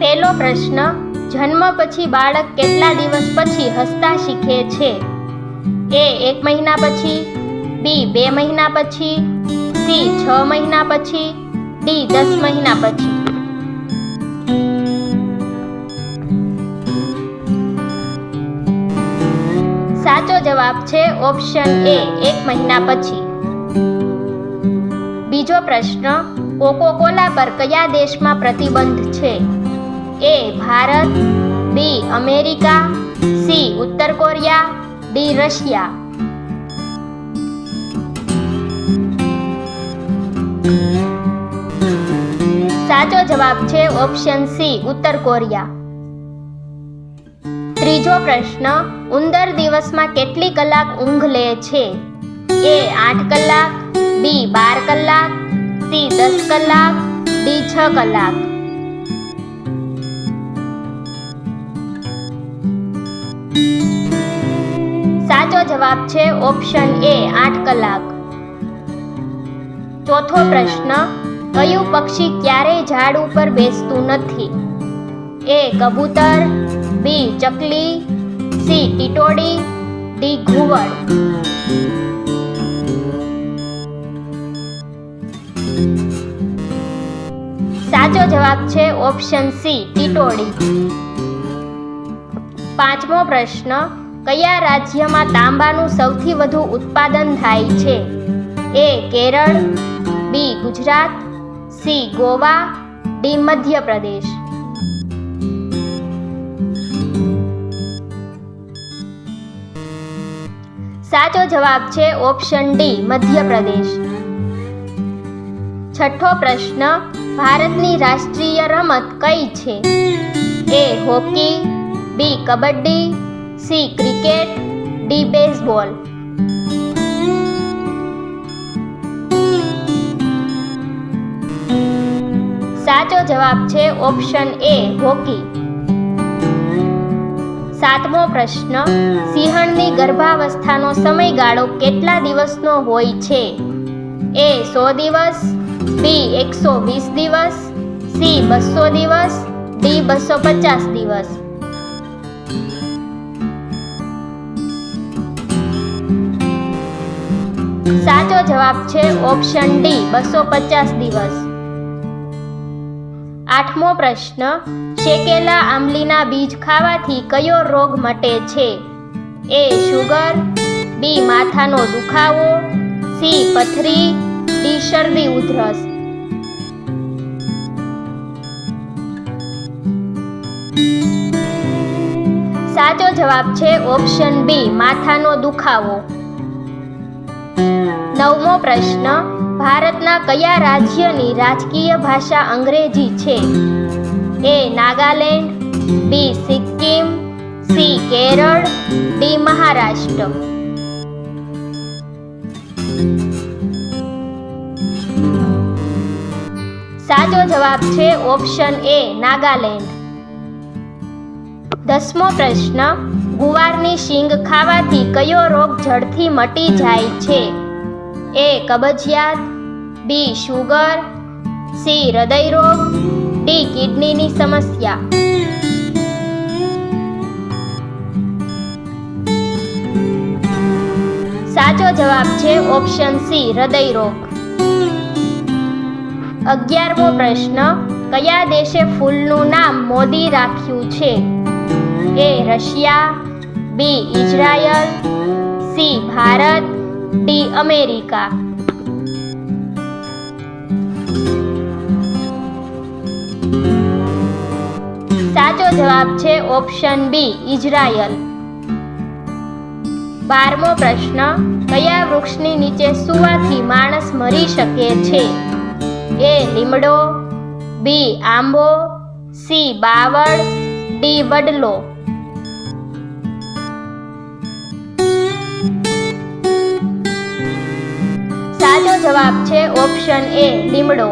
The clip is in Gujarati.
પહેલો પ્રશ્ન, જન્મ પછી બાળક કેટલા દિવસ પછી હસતા શીખે છે? A 1 મહિના પછી, B 2 મહિના પછી, C 6 મહિના પછી, D 10 મહિના પછી. સાચો જવાબ છે ઓપ્શન A 1 મહિના પછી. બીજો પ્રશ્ન, કોકો-કોલા પર કયા દેશમાં પ્રતિબંધ છે? A Bharat, B America, C ઉત્તર કોરિયા, D રશિયા. સાચો જવાબ છે ઓપ્શન C ઉત્તર કોરિયા. ત્રીજો પ્રશ્ન, ઉંદર દિવસમાં કેટલી કલાક ઊંઘ લે છે? A 8 કલાક, B 12 કલાક, C 10 કલાક, D 6 કલાક. સાચો જવાબ છે ઓપ્શન A 8 કલાક. ચોથો પ્રશ્ન, કયું પક્ષી ક્યારેય ઝાડ ઉપર બેસતું નથી? A કબૂતર, B ચકલી, C ટીટોડી, D ઘુવડ. સાચો જવાબ છે ઓપ્શન C ટીટોડી. પાંચમો પ્રશ્ન, કયા રાજ્યમાં તાંબાનું સૌથી વધુ ઉત્પાદન થાય છે? A Kerala, B Gujarat, C Goa, D Madhya Pradesh. સાચો જવાબ છે ઓપ્શન D મધ્યપ્રદેશ. છઠ્ઠો પ્રશ્ન, ભારતની રાષ્ટ્રીય રમત કઈ છે? A hockey, B kabaddi, C cricket, D baseball. સાચો જવાબ છે ઓપ્શન A હોકી. સાતમો પ્રશ્ન, સિંહણની ગર્ભાવસ્થાનો સમયગાળો કેટલા દિવસનો હોય છે? A 100 દિવસ, B 120 દિવસ, C 200 દિવસ, D 250 દિવસ. સાચો જવાબ છે ઓપ્શન D 250 દિવસ. આઠમો પ્રશ્ન, શેકેલા આંબલીના બીજ ખાવાથી કયો રોગ મટે છે? A શુગર, B માથાનો દુખાવો, C પથરી, D શરદી ઉધરસ. સાચો જવાબ છે ઓપ્શન B માથાનો દુખાવો. નવમો પ્રશ્ન, ભારતના કયા રાજ્યની રાજકીય ભાષા અંગ્રેજી છે? A Nagaland, B Sikkim, C Kerala, D Maharashtra. સાચો જવાબ છે ઓપ્શન A નાગાલેન્ડ. 10મો પ્રશ્ન, ગુવારની શીંગ ખાવાથી કયો રોગ ઝડપથી મટી જાય છે? A કબજિયાત, B શુગર, C હૃદય રોગ, D કિડનીની સમસ્યા. સાચો જવાબ છે ઓપ્શન C હૃદય રોગ. 11મો પ્રશ્ન, કયા દેશે ફૂલનું નામ મોદી રાખ્યું છે? A Russia, B Israel, C Bharat, D America. સાચો જવાબ છે ઓપ્શન B ઇઝરાયલ. 12મો પ્રશ્ન, કયા વૃક્ષની નીચે સૂવાથી માણસ મરી શકે છે? A લીમડો, B આંબો, C બાવળ, D વડલો. સાચો જવાબ છે ઓપ્શન A લીમડો.